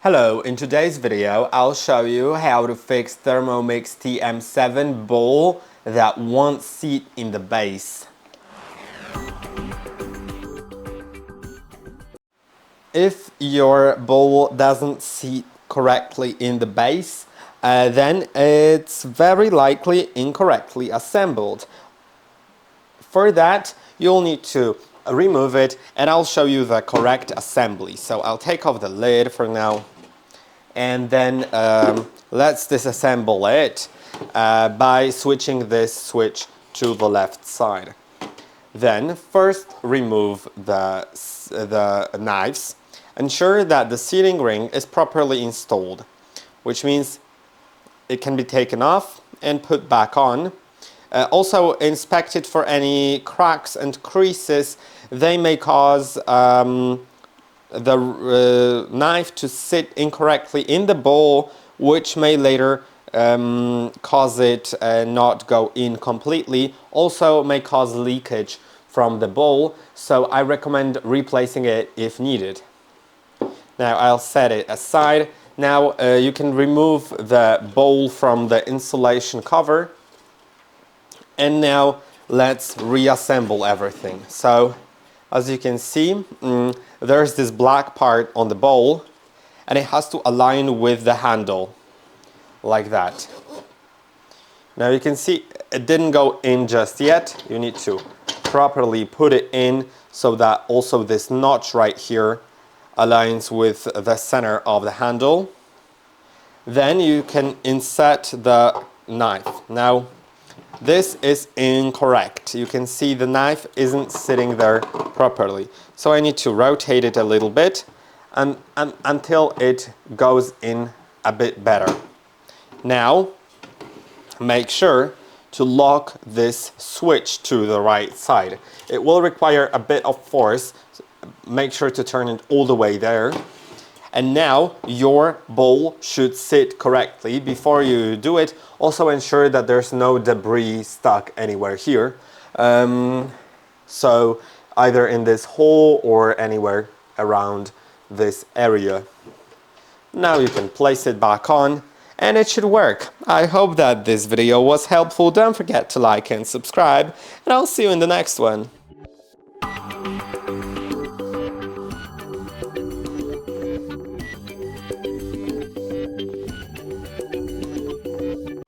Hello, in today's video I'll show you how to fix THERMOMIX TM7 bowl that won't seat in the base. If your bowl doesn't seat correctly in the base, then it's very likely incorrectly assembled. For that, you'll need to remove it, and I'll show you the correct assembly. So I'll take off the lid for now, and then let's disassemble it by switching this switch to the left side. Then first remove the knives. Ensure that the sealing ring is properly installed, which means it can be taken off and put back on. Also inspect it for any cracks and creases. They may cause the knife to sit incorrectly in the bowl, which may later cause it not go in completely. Also may cause leakage from the bowl, so I recommend replacing it if needed. Now I'll set it aside. Now you can remove the bowl from the insulation cover. And now let's reassemble everything. So as you can see, there's this black part on the bowl, and it has to align with the handle like that. Now you can see it didn't go in just yet. You need to properly put it in so that also this notch right here aligns with the center of the handle. Then you can insert the knife. Now this is incorrect. You can see the knife isn't sitting there properly. So I need to rotate it a little bit and until it goes in a bit better. Now make sure to lock this switch to the right side. It will require a bit of force. Make sure to turn it all the way there. And now your bowl should sit correctly. Before you do it, also ensure that there's no debris stuck anywhere here. So either in this hole or anywhere around this area. Now you can place it back on and it should work. I hope that this video was helpful. Don't forget to like and subscribe, and I'll see you in the next one.